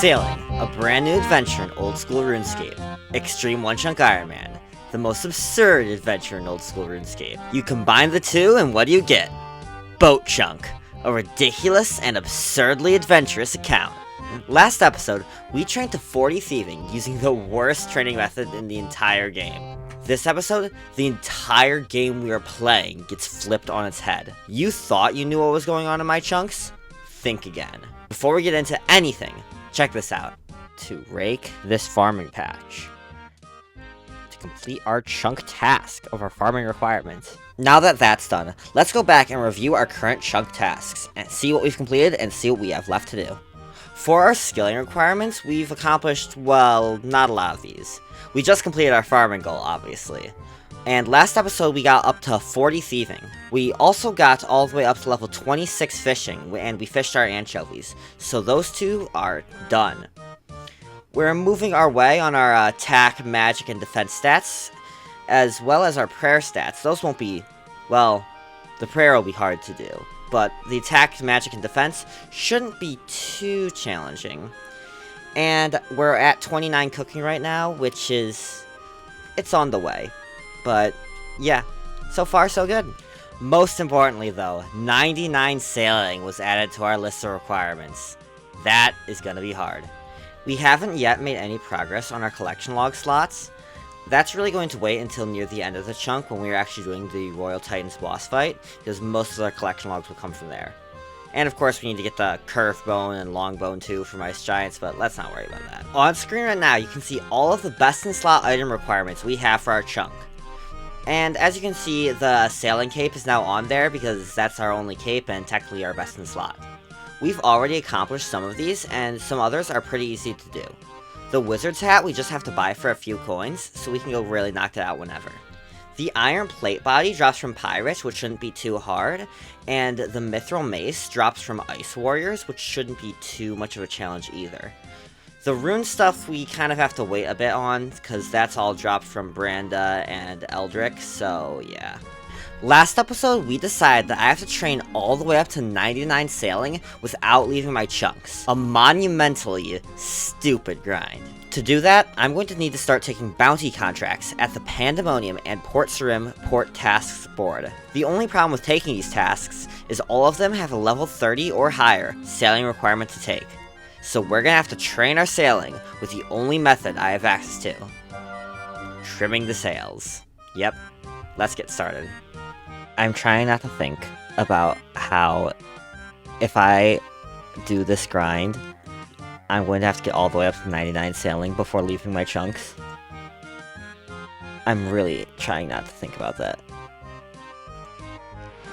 Sailing, a brand new adventure in Old School Runescape. Xtreme One Chunk Ironman, the most absurd adventure in Old School Runescape. You combine the two and what do you get? Boat Chunk, a ridiculous and absurdly adventurous account. Last episode, we trained to 40 thieving using the worst training method in the entire game. This episode, the entire game we are playing gets flipped on its head. You thought you knew what was going on in my chunks? Think again. Before we get into anything, check this out. To rake this farming patch. To complete our chunk task of our farming requirements. Now that that's done, let's go back and review our current chunk tasks, and see what we've completed and see what we have left to do. For our skilling requirements, we've accomplished, well, not a lot of these. We just completed our farming goal, obviously. And last episode, we got up to 40 thieving. We also got all the way up to level 26 fishing, and we fished our anchovies. So those two are done. We're moving our way on our attack, magic, and defense stats, as well as our prayer stats. Those won't be, well, the prayer will be hard to do. But the attack, magic, and defense shouldn't be too challenging. And we're at 29 cooking right now, which is, it's on the way. But, yeah, so far so good. Most importantly though, 99 sailing was added to our list of requirements. That is gonna be hard. We haven't yet made any progress on our collection log slots. That's really going to wait until near the end of the chunk when we're actually doing the Royal Titans boss fight, because most of our collection logs will come from there. And of course we need to get the curved bone and long bone too from Ice Giants, but let's not worry about that. On screen right now you can see all of the best in slot item requirements we have for our chunk. And as you can see, the sailing cape is now on there because that's our only cape and technically our best in slot. We've already accomplished some of these, and some others are pretty easy to do. The wizard's hat we just have to buy for a few coins, so we can go really knock it out whenever. The iron plate body drops from pirates, which shouldn't be too hard, and the mithril mace drops from ice warriors, which shouldn't be too much of a challenge either. The rune stuff we kind of have to wait a bit on, because that's all dropped from Branda and Eldrick, so yeah. Last episode, we decided that I have to train all the way up to 99 sailing without leaving my chunks. A monumentally stupid grind. To do that, I'm going to need to start taking bounty contracts at the Pandemonium and Port Sarim Port Tasks board. The only problem with taking these tasks is all of them have a level 30 or higher sailing requirement to take. So we're gonna have to train our sailing with the only method I have access to. Trimming the sails. Yep, let's get started. I'm trying not to think about how, if I do this grind, I'm going to have to get all the way up to 99 sailing before leaving my chunks. I'm really trying not to think about that.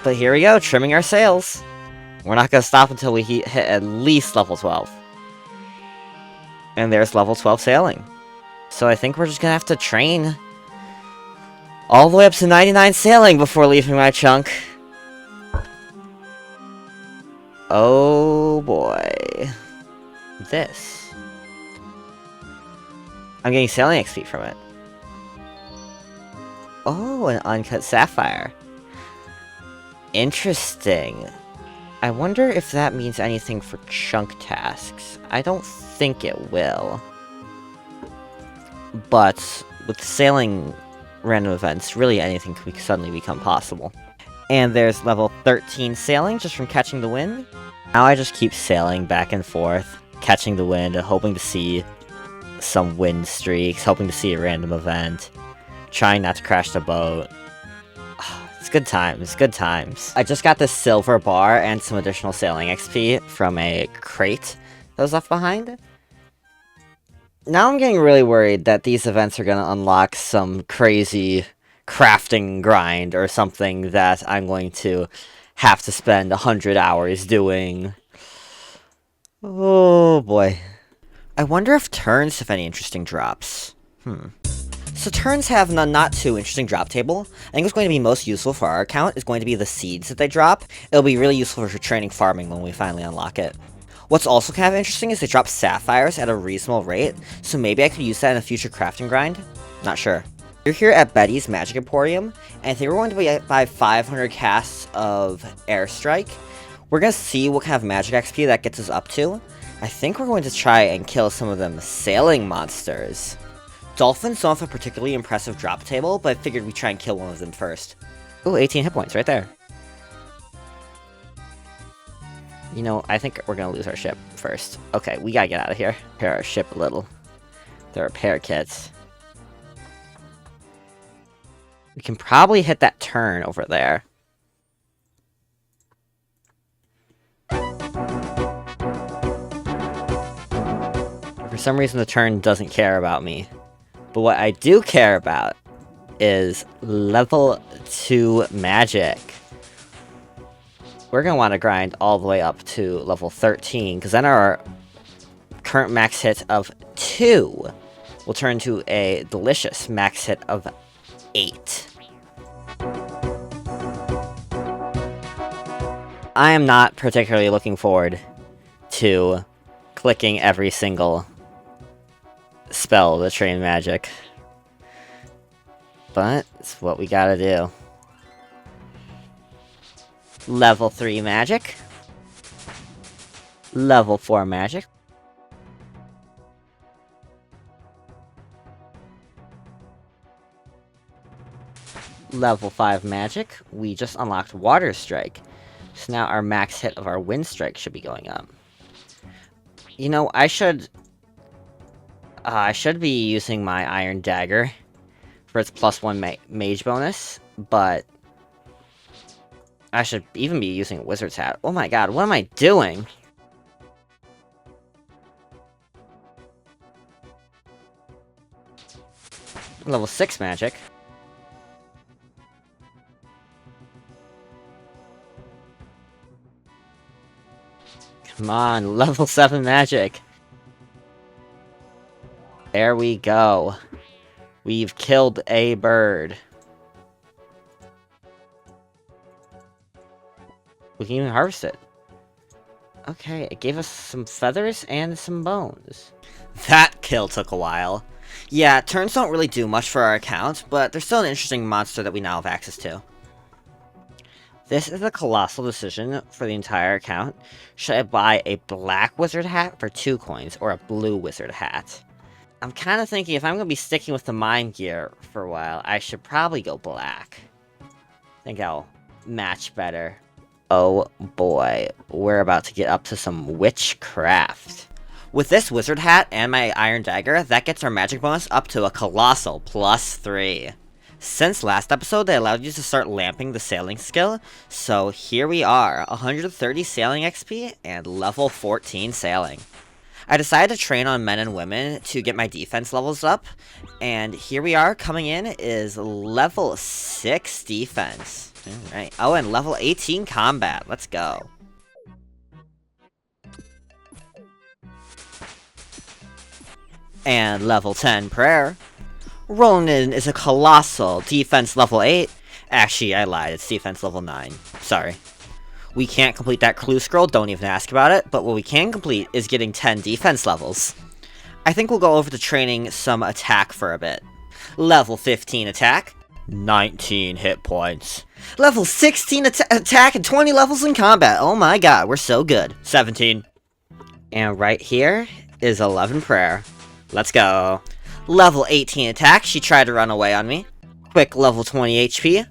But here we go, trimming our sails. We're not going to stop until we hit at least level 12. And there's level 12 sailing. So I think we're just going to have to train all the way up to 99 sailing before leaving my chunk. Oh boy. This. I'm getting sailing XP from it. Oh, an uncut sapphire. Interesting. I wonder if that means anything for chunk tasks. I don't think it will. But with sailing random events, really anything could suddenly become possible. And there's level 13 sailing just from catching the wind. Now I just keep sailing back and forth, catching the wind and hoping to see some wind streaks, hoping to see a random event, trying not to crash the boat. It's good times, good times. I just got this silver bar and some additional sailing XP from a crate that was left behind. Now I'm getting really worried that these events are going to unlock some crazy crafting grind or something that I'm going to have to spend 100 hours doing. Oh boy. I wonder if turns have any interesting drops. So turns have a not too interesting drop table. I think what's going to be most useful for our account is going to be the seeds that they drop. It'll be really useful for training farming when we finally unlock it. What's also kind of interesting is they drop sapphires at a reasonable rate, so maybe I could use that in a future crafting grind? Not sure. We're here at Betty's Magic Emporium, and I think we're going to buy 500 casts of Airstrike. We're going to see what kind of magic XP that gets us up to. I think we're going to try and kill some of them sailing monsters. Dolphins don't have a particularly impressive drop table, but I figured we'd try and kill one of them first. Ooh, 18 hit points right there. You know, I think we're gonna lose our ship first. Okay, we gotta get out of here. Repair our ship a little. The repair kits. We can probably hit that turn over there. For some reason, the turn doesn't care about me. But what I do care about is level 2 magic. We're going to want to grind all the way up to level 13, because then our current max hit of 2 will turn to a delicious max hit of 8. I am not particularly looking forward to clicking every single spell to train magic. But it's what we gotta do. Level 3 magic. Level 4 magic. Level 5 magic. We just unlocked Water Strike. So now our max hit of our Wind Strike should be going up. You know, I should be using my Iron Dagger for its +1 mage bonus, but I should even be using a Wizard's Hat. Oh my god, what am I doing? Level 6 magic. Come on, level 7 magic. There we go. We've killed a bird. We can even harvest it. Okay, it gave us some feathers and some bones. That kill took a while. Yeah, turns don't really do much for our account, but they're still an interesting monster that we now have access to. This is a colossal decision for the entire account. Should I buy a black wizard hat for 2 coins, or a blue wizard hat? I'm kind of thinking if I'm going to be sticking with the mine gear for a while, I should probably go black. I think I'll match better. Oh boy, we're about to get up to some witchcraft. With this wizard hat and my iron dagger, that gets our magic bonus up to a colossal +3. Since last episode, they allowed you to start lamping the sailing skill, so here we are, 130 sailing XP and level 14 sailing. I decided to train on men and women to get my defense levels up, and here we are, coming in is level 6 defense. Alright, oh, and level 18 combat, let's go. And level 10 prayer. Ronin is a colossal defense level 8. Actually, I lied, it's defense level 9. Sorry. We can't complete that clue scroll, don't even ask about it, but what we can complete is getting 10 defense levels. I think we'll go over to training some attack for a bit. Level 15 attack, 19 hit points. Level 16 attack and 20 levels in combat, oh my god, we're so good. 17. And right here is 11 prayer. Let's go. Level 18 attack, she tried to run away on me. Quick level 20 HP.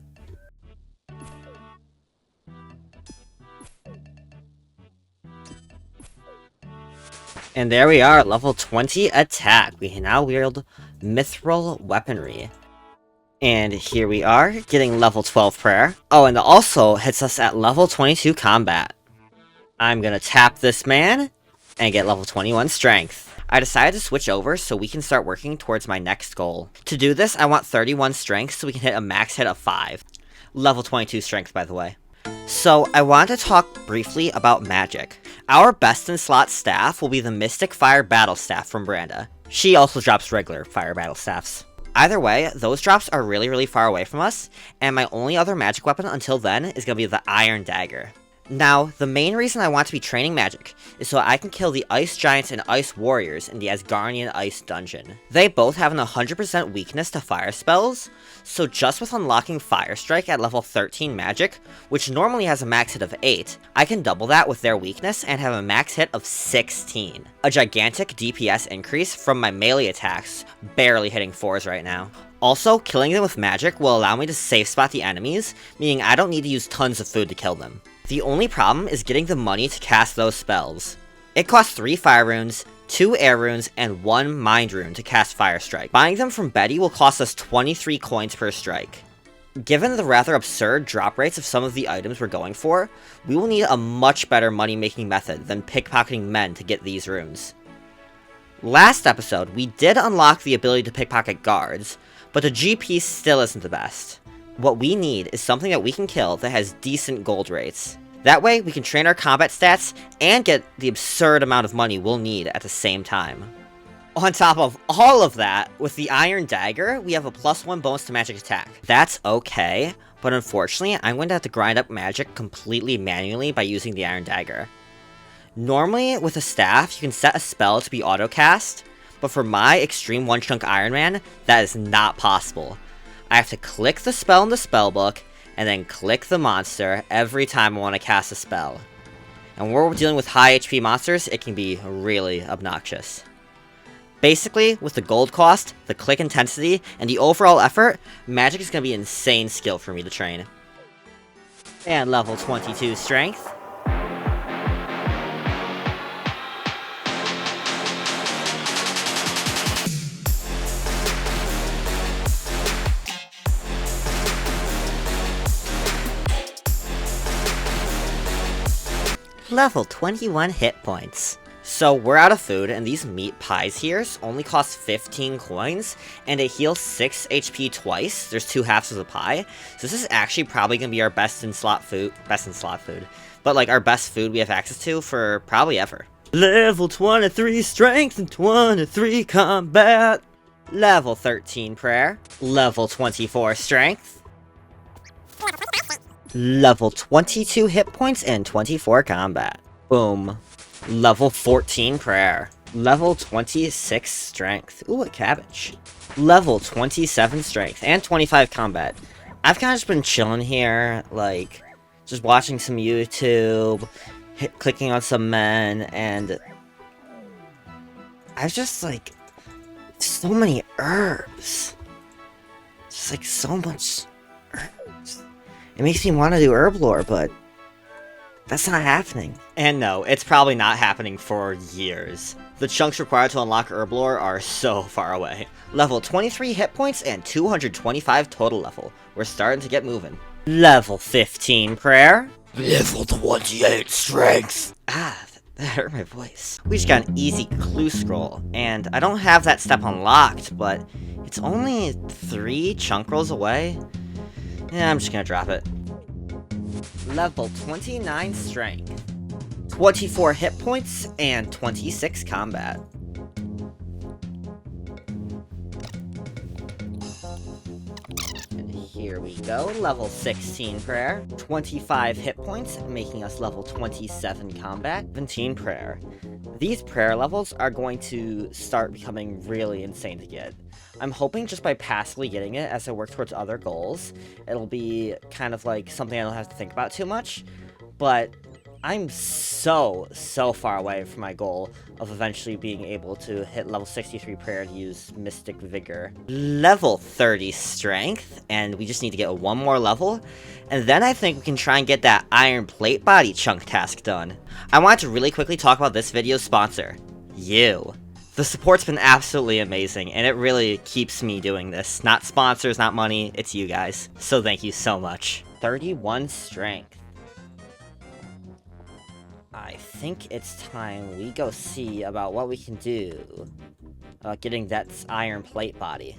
And there we are, level 20 attack. We can now wield mithril weaponry. And here we are, getting level 12 prayer. Oh, and it also hits us at level 22 combat. I'm gonna tap this man and get level 21 strength. I decided to switch over so we can start working towards my next goal. To do this, I want 31 strength so we can hit a max hit of 5. Level 22 strength, by the way. So, I want to talk briefly about magic. Our best in slot staff will be the Mystic Fire Battle Staff from Branda. She also drops regular Fire Battle Staffs. Either way, those drops are really far away from us, and my only other magic weapon until then is going to be the Iron Dagger. Now, the main reason I want to be training magic is so I can kill the Ice Giants and Ice Warriors in the Asgardian Ice Dungeon. They both have an 100% weakness to fire spells, so just with unlocking Fire Strike at level 13 magic, which normally has a max hit of 8, I can double that with their weakness and have a max hit of 16. A gigantic DPS increase from my melee attacks, barely hitting 4s right now. Also, killing them with magic will allow me to safe spot the enemies, meaning I don't need to use tons of food to kill them. The only problem is getting the money to cast those spells. It costs 3 fire runes, 2 air runes, and 1 mind rune to cast Fire Strike. Buying them from Betty will cost us 23 coins per strike. Given the rather absurd drop rates of some of the items we're going for, we will need a much better money-making method than pickpocketing men to get these runes. Last episode, we did unlock the ability to pickpocket guards, but the GP still isn't the best. What we need is something that we can kill that has decent gold rates. That way, we can train our combat stats and get the absurd amount of money we'll need at the same time. On top of all of that, with the Iron Dagger, we have a +1 bonus to magic attack. That's okay, but unfortunately, I'm going to have to grind up magic completely manually by using the Iron Dagger. Normally, with a staff, you can set a spell to be auto-cast, but for my Xtreme One Chunk Ironman, that is not possible. I have to click the spell in the spellbook, and then click the monster every time I want to cast a spell. And when we're dealing with high HP monsters, it can be really obnoxious. Basically, with the gold cost, the click intensity, and the overall effort, magic is going to be an insane skill for me to train. And level 22 strength. Level 21 hit points. So we're out of food, and these meat pies here only cost 15 coins, and they heal 6 HP twice. There's 2 halves of the pie, so this is actually probably gonna be our best in slot food, but like our best food we have access to for probably ever. Level 23 strength and 23 combat. Level 13 prayer. Level 24 strength. Level 22 hit points and 24 combat. Boom. Level 14 prayer. Level 26 strength. Ooh, a cabbage. Level 27 strength and 25 combat. I've kind of just been chilling here, like, just watching some YouTube, clicking on some men, and I've just, like, so many herbs. Just, like, so much herbs. It makes me want to do herb lore, but that's not happening. And no, it's probably not happening for years. The chunks required to unlock herb lore are so far away. Level 23 hit points and 225 total level. We're starting to get moving. Level 15 prayer. Level 28 strength. Ah, that hurt my voice. We just got an easy clue scroll, and I don't have that step unlocked, but it's only 3 chunk rolls away. Yeah, I'm just gonna drop it. Level 29 strength. 24 hit points and 26 combat. And here we go, level 16 prayer. 25 hit points, making us level 27 combat. 17 prayer. These prayer levels are going to start becoming really insane to get. I'm hoping just by passively getting it as I work towards other goals, it'll be kind of like something I don't have to think about too much, but I'm so far away from my goal of eventually being able to hit level 63 prayer to use Mystic Vigor. Level 30 strength, and we just need to get 1 more level, and then I think we can try and get that Iron Plate Body chunk task done. I wanted to really quickly talk about this video's sponsor, you. The support's been absolutely amazing, and it really keeps me doing this. Not sponsors, not money, it's you guys. So thank you so much. 31 strength. I think it's time we go see about what we can do about getting that Iron Plate Body.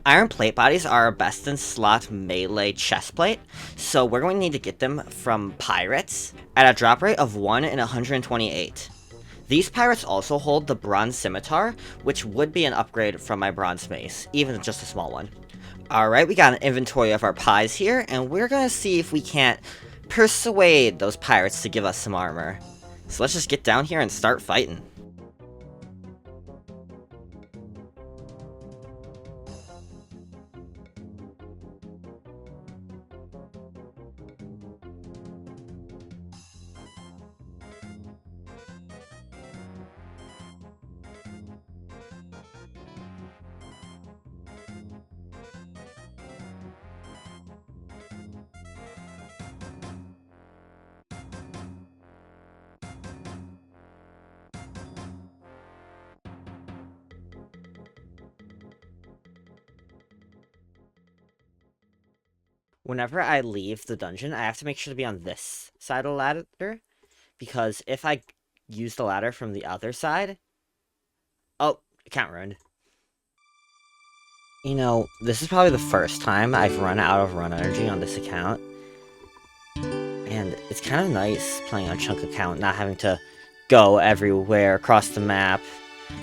Iron Plate Bodies are our best in slot melee chestplate, so we're going to need to get them from pirates at a drop rate of 1 in 128. These pirates also hold the Bronze Scimitar, which would be an upgrade from my Bronze Mace, even just a small one. Alright, we got an inventory of our pies here, and we're gonna see if we can't persuade those pirates to give us some armor. So let's just get down here and start fighting. Whenever I leave the dungeon, I have to make sure to be on this side of the ladder, because if I use the ladder from the other side... Oh, account ruined. You know, this is probably the first time I've run out of run energy on this account. And it's kind of nice playing on Chunk account, not having to go everywhere across the map.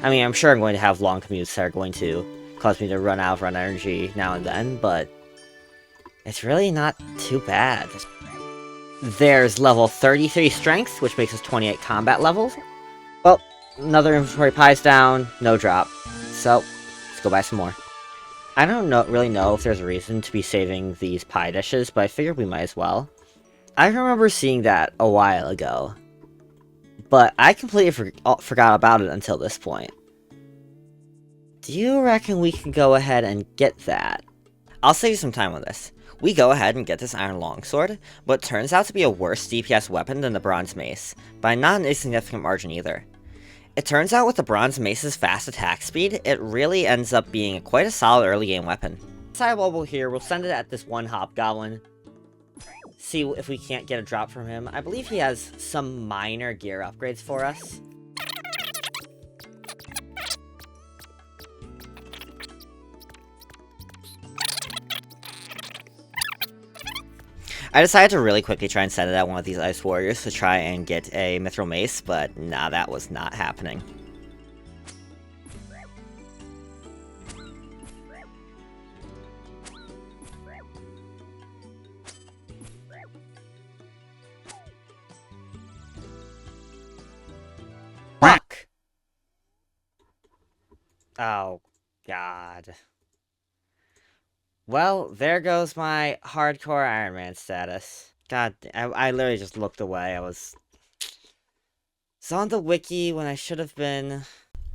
I mean, I'm sure I'm going to have long commutes that are going to cause me to run out of run energy now and then, but it's really not too bad. There's level 33 strength, which makes us 28 combat levels. Well, another inventory pie's down, no drop. So, let's go buy some more. I don't really know if there's a reason to be saving these pie dishes, but I figured we might as well. I remember seeing that a while ago, but I completely forgot about it until this point. Do you reckon we can go ahead and get that? I'll save you some time on this. We go ahead and get this iron longsword, but it turns out to be a worse DPS weapon than the bronze mace, by not an insignificant margin either. It turns out with the bronze mace's fast attack speed, it really ends up being quite a solid early game weapon. Sidewobble here, we'll send it at this one hobgoblin. See if we can't get a drop from him. I believe he has some minor gear upgrades for us. I decided to really quickly try and set it at one of these ice warriors to try and get a mithril mace, but nah, that was not happening. Whack! Oh, God. Well, there goes my hardcore Ironman status. God, I literally just looked away. I was on the wiki when I should have been.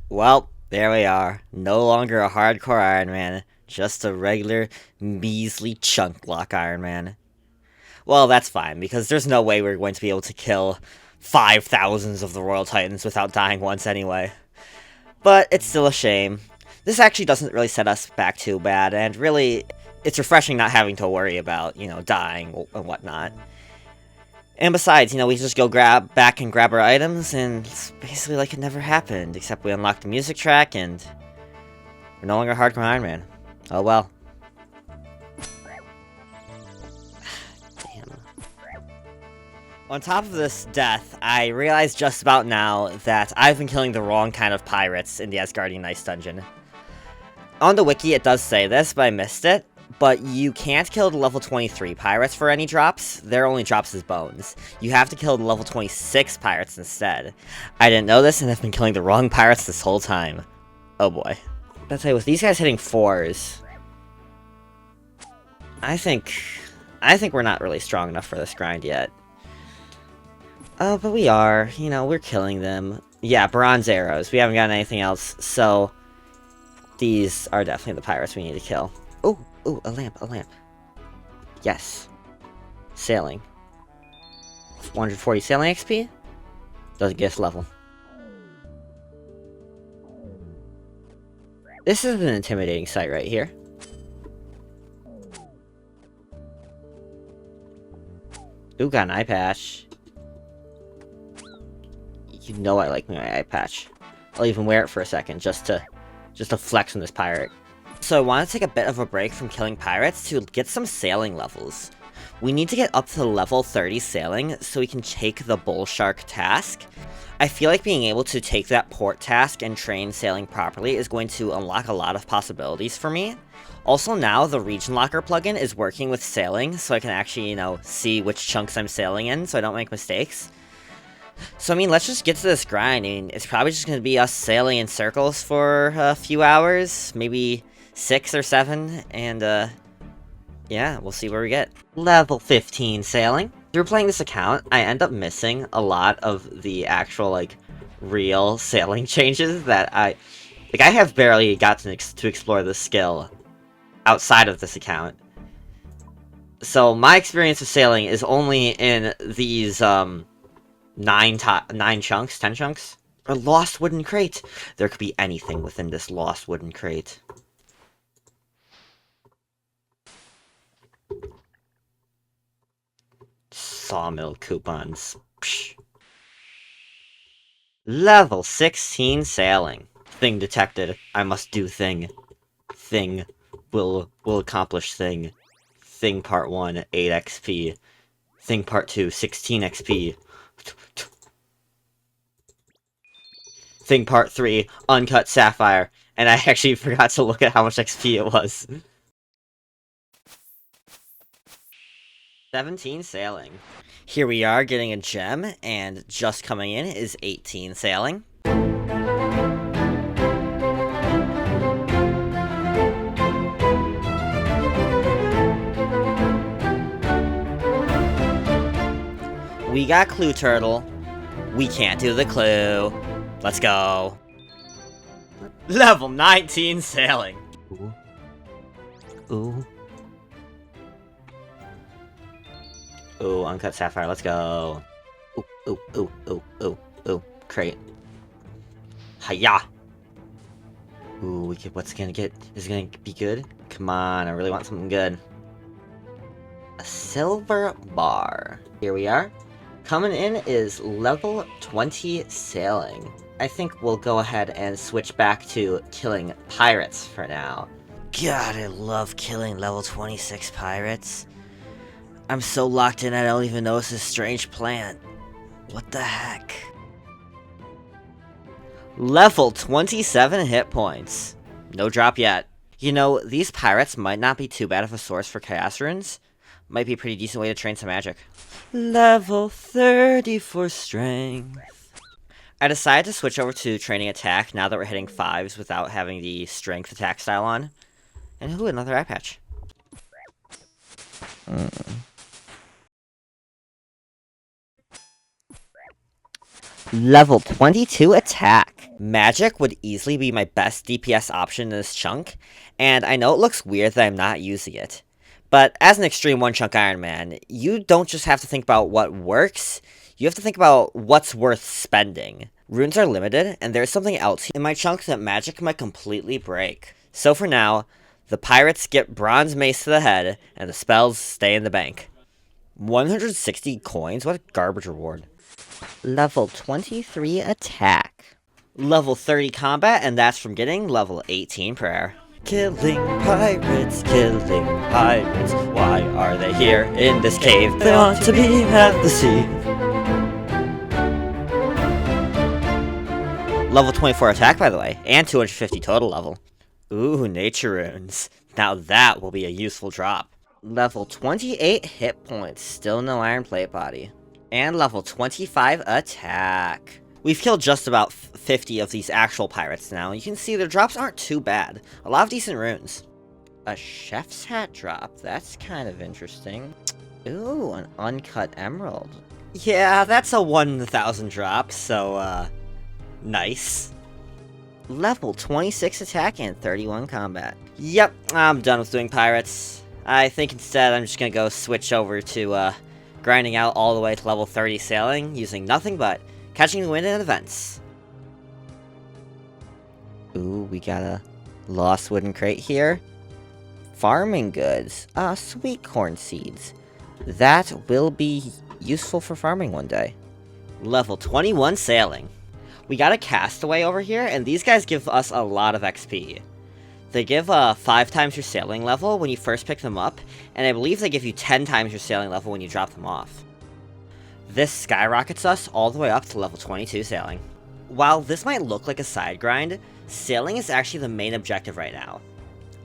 Well, there we are. No longer a hardcore Ironman, just a regular, measly chunk block Ironman. Well, that's fine, because there's no way we're going to be able to kill 5,000s of the Royal Titans without dying once anyway. But it's still a shame. This actually doesn't really set us back too bad, and really, it's refreshing not having to worry about, you know, dying and whatnot. And besides, you know, we just go back and grab our items, and it's basically like it never happened, except we unlocked the music track, and we're no longer hardcore Iron Man. Oh well. Damn. On top of this death, I realized just about now that I've been killing the wrong kind of pirates in the Asgardian Ice Dungeon. On the wiki it does say this, but I missed it. But you can't kill the level 23 pirates for any drops. Their only drops is bones. You have to kill the level 26 pirates instead. I didn't know this and I've been killing the wrong pirates this whole time. Oh boy. I'll tell you, with these guys hitting 4s, I think we're not really strong enough for this grind yet. Oh, but we are. You know, we're killing them. Yeah, bronze arrows. We haven't got anything else, so these are definitely the pirates we need to kill. Ooh, a lamp, a lamp. Yes. Sailing. 140 sailing XP? Doesn't get us level. This is an intimidating sight right here. Ooh, got an eye patch. You know I like my eye patch. I'll even wear it for a second, just to flex on this pirate. So I want to take a bit of a break from killing pirates to get some sailing levels. We need to get up to level 30 sailing so we can take the bull shark task. I feel like being able to take that port task and train sailing properly is going to unlock a lot of possibilities for me. Also now, the region locker plugin is working with sailing, so I can actually, see which chunks I'm sailing in so I don't make mistakes. So, let's just get to this grind. It's probably just going to be us sailing in circles for a few hours, maybe 6 or 7, and, yeah, we'll see where we get. Level 15 sailing. Through playing this account, I end up missing a lot of the actual, real sailing changes that I have barely gotten to explore this skill outside of this account. So, my experience of sailing is only in these, 10 chunks? A lost wooden crate! There could be anything within this lost wooden crate. Sawmill coupons. Psh. Level 16 sailing. Thing detected. I must do thing. Thing. Will accomplish thing. Thing part 1, 8 XP. Thing part 2, 16 XP. Thing part 3, uncut sapphire. And I actually forgot to look at how much XP it was. 17 sailing. Here we are getting a gem, and just coming in is 18 sailing. We got Clue Turtle. We can't do the clue. Let's go. Level 19 sailing. Ooh. Ooh. Ooh, uncut sapphire, let's go. Ooh, ooh, ooh, ooh, ooh, ooh. Crate. Hiya! Ooh, what's it gonna get? Is it gonna be good? Come on, I really want something good. A silver bar. Here we are. Coming in is level 20 sailing. I think we'll go ahead and switch back to killing pirates for now. God, I love killing level 26 pirates. I'm so locked in I don't even notice this strange plant. What the heck? Level 27 hit points. No drop yet. These pirates might not be too bad of a source for chaos runes. Might be a pretty decent way to train some magic. Level 30 for strength. I decided to switch over to training attack now that we're hitting 5s without having the strength attack style on. And ooh, another eye patch. Level 22 attack. Magic would easily be my best DPS option in this chunk, and I know it looks weird that I'm not using it. But as an Xtreme One Chunk Ironman, you don't just have to think about what works, you have to think about what's worth spending. Runes are limited, and there's something else in my chunk that magic might completely break. So for now, the pirates get bronze mace to the head, and the spells stay in the bank. 160 coins? What a garbage reward. Level 23 attack. Level 30 combat, and that's from getting level 18 prayer. Killing pirates, why are they here in this cave? They ought to be at the sea. Level 24 attack, by the way, and 250 total level. Ooh, nature runes. Now that will be a useful drop. Level 28 hit points, still no iron plate body. And level 25 attack. We've killed just about 50 of these actual pirates now. You can see their drops aren't too bad. A lot of decent runes. A chef's hat drop. That's kind of interesting. Ooh, an uncut emerald. Yeah, that's a 1,000 drop, so, nice. Level 26 attack and 31 combat. Yep, I'm done with doing pirates. I think instead I'm just gonna go switch over to, grinding out all the way to level 30 sailing, using nothing but catching the wind in events. Ooh, we got a lost wooden crate here. Farming goods. Sweet corn seeds. That will be useful for farming one day. Level 21 sailing. We got a castaway over here, and these guys give us a lot of XP. They give 5 times your sailing level when you first pick them up, and I believe they give you 10 times your sailing level when you drop them off. This skyrockets us all the way up to level 22 sailing. While this might look like a side grind, sailing is actually the main objective right now.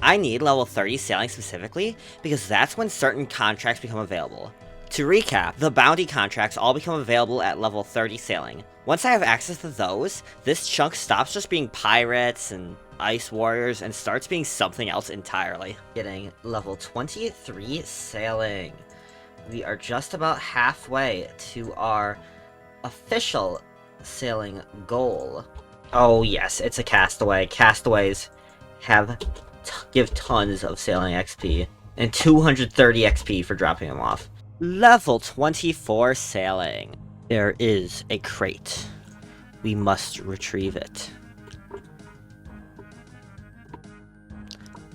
I need level 30 sailing specifically, because that's when certain contracts become available. To recap, the bounty contracts all become available at level 30 sailing. Once I have access to those, this chunk stops just being pirates and ice warriors and starts being something else entirely. Getting level 23 sailing. We are just about halfway to our official sailing goal. Oh yes, it's a castaway. Castaways give tons of sailing XP, and 230 XP for dropping them off. Level 24 sailing. There is a crate. We must retrieve it.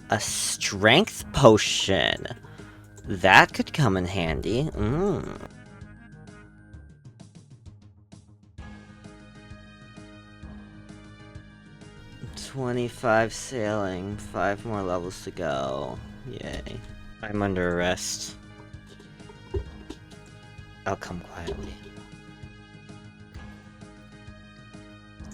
A strength potion. That could come in handy. 25 sailing, 5 more levels to go. Yay. I'm under arrest. I'll come quietly.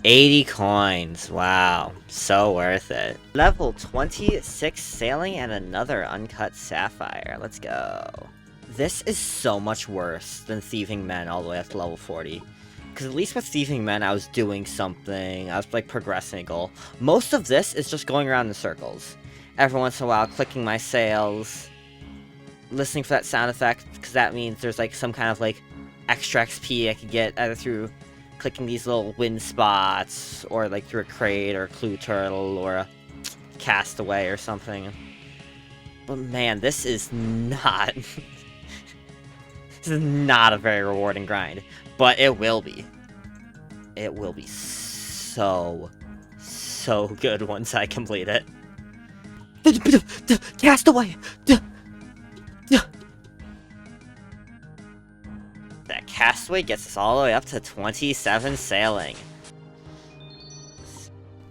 80 coins. Wow. So worth it. Level 26 sailing and another uncut sapphire. Let's go. This is so much worse than Thieving Men all the way up to level 40. Because at least with Thieving Men, I was doing something. I was, like, progressing a goal. Most of this is just going around in circles. Every once in a while, clicking my sails. Listening for that sound effect, because that means there's, like, some kind of, like, extra XP I could get either through clicking these little wind spots, or, like, through a crate, or a clue turtle, or a castaway, or something. But, man, this is not... this is not a very rewarding grind. But it will be. It will be so good once I complete it. Castaway! That castaway gets us all the way up to 27 sailing.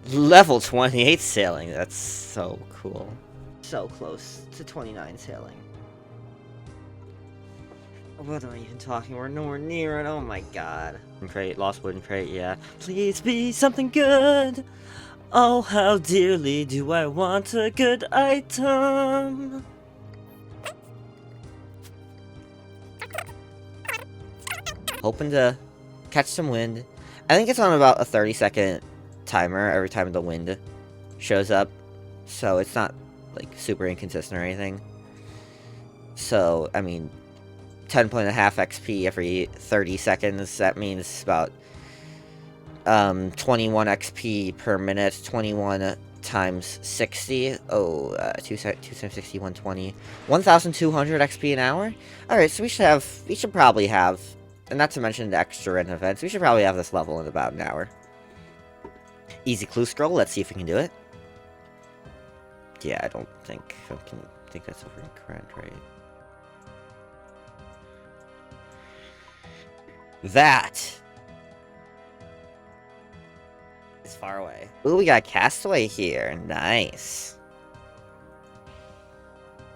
Level 28 sailing, that's so cool. So close to 29 sailing. What am I even talking? We're nowhere near it. Oh my god. Crate, lost wooden crate, yeah. Please be something good. Oh, how dearly do I want a good item. Hoping to catch some wind. I think it's on about a 30-second timer every time the wind shows up. So it's not, like, super inconsistent or anything. So, I mean... 10.5 XP every 30 seconds, that means about 21 XP per minute, 21 times 60, 2 times 60, 120, 1,200 XP an hour? Alright, so we should probably have, and not to mention the extra random events, we should probably have this level in about an hour. Easy clue scroll, let's see if we can do it. Yeah, I don't think I can think that's over in current, right? That is far away. Ooh, we got a castaway here. Nice.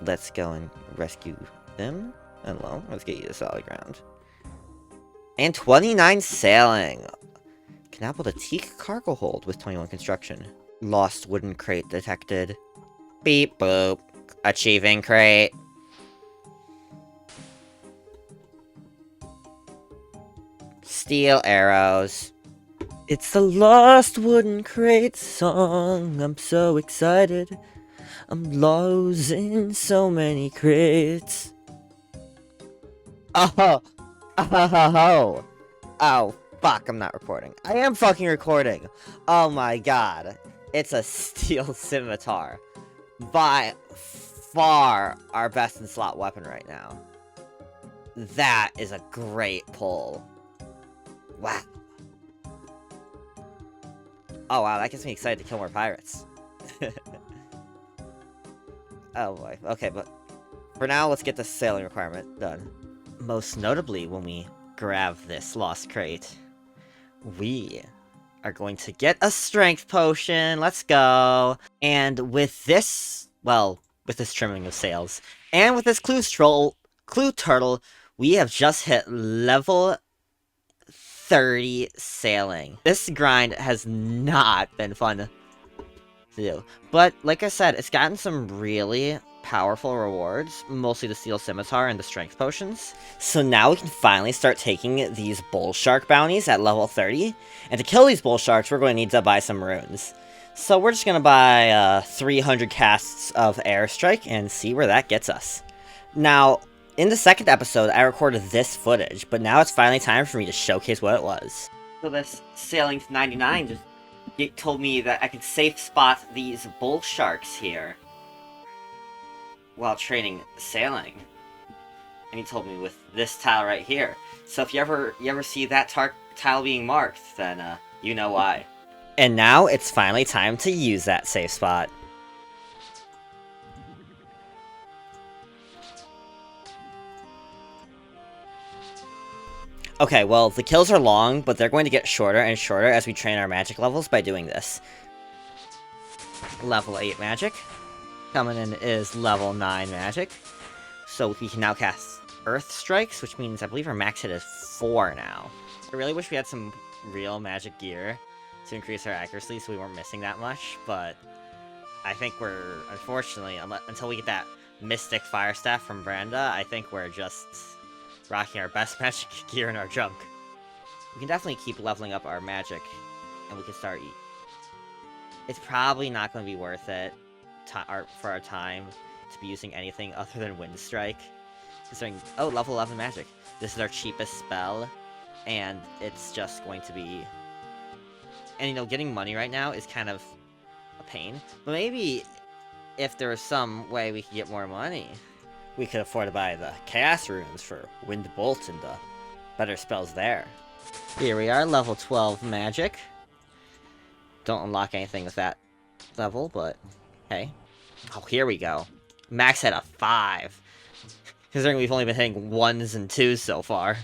Let's go and rescue them. Hello, let's get you to solid ground. And 29 sailing. Can build a teak cargo hold with 21 construction. Lost wooden crate detected. Beep boop. Achieving crate. Steel arrows. It's the Lost Wooden Crate song. I'm so excited. I'm losing so many crates. Oh, oh, fuck, I'm not recording. I am fucking recording. Oh my god. It's a steel scimitar. By far our best in slot weapon right now. That is a great pull. Wow. Oh wow, that gets me excited to kill more pirates. Oh boy. Okay, but for now, let's get the sailing requirement done. Most notably, when we grab this lost crate, we are going to get a strength potion. Let's go. And with this, well, with this trimming of sails, and with this clue turtle, we have just hit level 30 sailing. This grind has not been fun to do, but like I said, it's gotten some really powerful rewards, mostly the steel scimitar and the strength potions. So now we can finally start taking these bull shark bounties at level 30, and to kill these bull sharks, we're going to need to buy some runes. So we're just going to buy 300 casts of airstrike and see where that gets us. Now, in the second episode, I recorded this footage, but now it's finally time for me to showcase what it was. So this Sailing 99 just told me that I could safe spot these bull sharks here while training sailing. And he told me with this tile right here. So if you ever see that tile being marked, then you know why. And now it's finally time to use that safe spot. Okay, well, the kills are long, but they're going to get shorter and shorter as we train our magic levels by doing this. Level 8 magic. Coming in is level 9 magic. So we can now cast Earth Strikes, which means I believe our max hit is 4 now. I really wish we had some real magic gear to increase our accuracy so we weren't missing that much, but I think we're, unfortunately, until we get that Mystic Fire Staff from Branda, I think we're just rocking our best magic gear in our junk. We can definitely keep leveling up our magic, and we can start It's probably not going to be worth it for our time to be using anything other than Wind Strike. Considering, oh, level 11 magic. This is our cheapest spell, and it's just going to be... And, you know, getting money right now is kind of a pain. But maybe if there was some way we could get more money, we could afford to buy the Chaos Runes for Wind Bolt and the better spells there. Here we are, level 12 magic. Don't unlock anything with that level, but hey. Oh, here we go. Max hit a 5. Considering we've only been hitting 1s and 2s so far.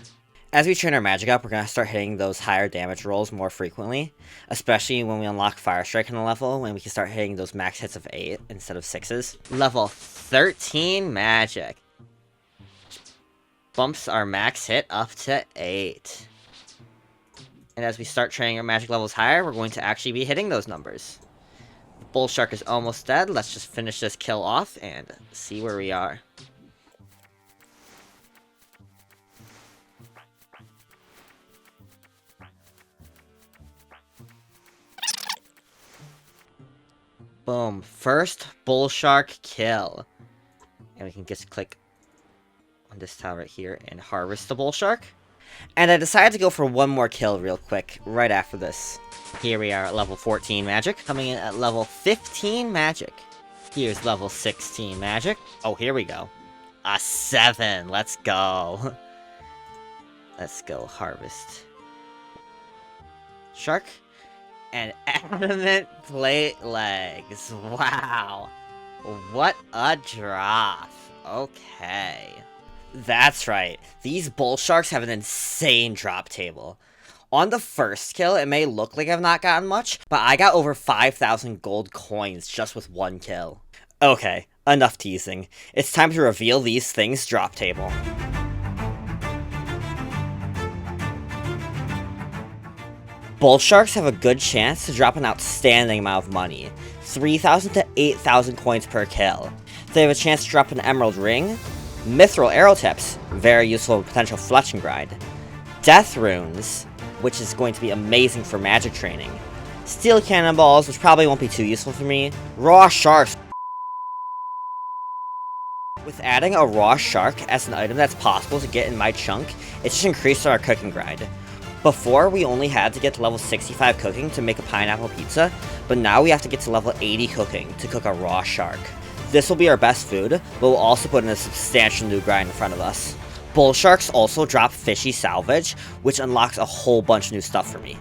As we train our magic up, we're going to start hitting those higher damage rolls more frequently. Especially when we unlock Fire Strike in a level, when we can start hitting those max hits of 8 instead of 6s. Level 13 magic. Bumps our max hit up to 8. And as we start training our magic levels higher, we're going to actually be hitting those numbers. Bull Shark is almost dead. Let's just finish this kill off and see where we are. Boom. First Bull Shark kill. And we can just click on this tile right here and harvest the Bull Shark. And I decided to go for one more kill real quick, right after this. Here we are at level 14 magic, coming in at level 15 magic. Here's level 16 magic. Oh, here we go. A 7, let's go. Let's go harvest Shark. And adamant plate legs. Wow. What a drop. Okay. That's right. These bull sharks have an insane drop table. On the first kill, it may look like I've not gotten much, but I got over 5,000 gold coins just with one kill. Okay, enough teasing. It's time to reveal these things' drop table. Bull sharks have a good chance to drop an outstanding amount of money, 3,000 to 8,000 coins per kill. They have a chance to drop an emerald ring, mithril arrow tips, very useful potential fletching grind, death runes, which is going to be amazing for magic training, steel cannonballs, which probably won't be too useful for me, raw sharks. With adding a raw shark as an item that's possible to get in my chunk, it just increased our cooking grind. Before, we only had to get to level 65 cooking to make a pineapple pizza, but now we have to get to level 80 cooking to cook a raw shark. This will be our best food, but we'll also put in a substantial new grind in front of us. Bull sharks also drop fishy salvage, which unlocks a whole bunch of new stuff for me.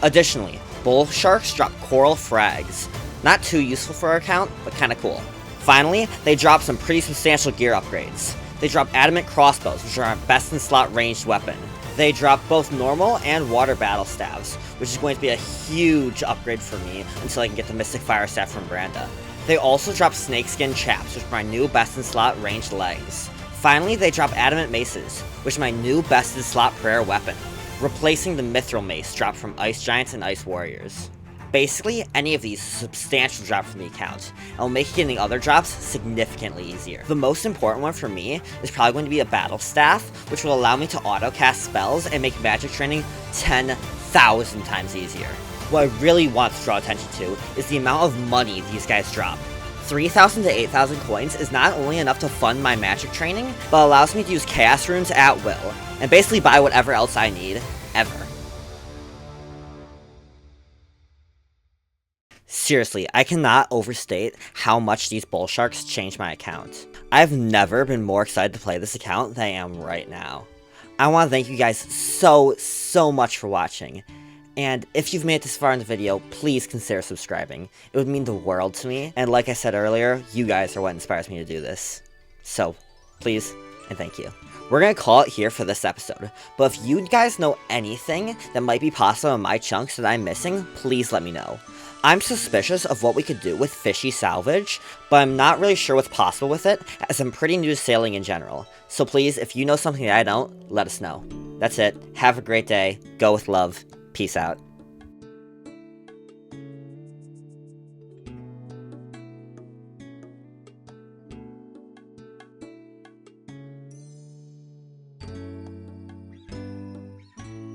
Additionally, bull sharks drop coral frags. Not too useful for our account, but kinda cool. Finally, they drop some pretty substantial gear upgrades. They drop adamant crossbows, which are our best in slot ranged weapon. They drop both normal and water battle staves, which is going to be a huge upgrade for me until I can get the Mystic Fire Staff from Branda. They also drop Snakeskin Chaps, which are my new best-in-slot ranged legs. Finally, they drop Adamant Maces, which is my new best-in-slot prayer weapon, replacing the Mithril Mace dropped from Ice Giants and Ice Warriors. Basically, any of these is a substantial drop from the account, and will make getting other drops significantly easier. The most important one for me is probably going to be a Battle Staff, which will allow me to auto-cast spells and make magic training 10,000 times easier. What I really want to draw attention to is the amount of money these guys drop. 3,000 to 8,000 coins is not only enough to fund my magic training, but allows me to use Chaos Runes at will, and basically buy whatever else I need, ever. Seriously, I cannot overstate how much these bull sharks changed my account. I've never been more excited to play this account than I am right now. I want to thank you guys so much for watching. And if you've made it this far in the video, please consider subscribing. It would mean the world to me. And like I said earlier, you guys are what inspires me to do this. So, please, and thank you. We're gonna call it here for this episode, but if you guys know anything that might be possible in my chunks that I'm missing, please let me know. I'm suspicious of what we could do with fishy salvage, but I'm not really sure what's possible with it, as I'm pretty new to sailing in general. So please, if you know something that I don't, let us know. That's it. Have a great day. Go with love. Peace out.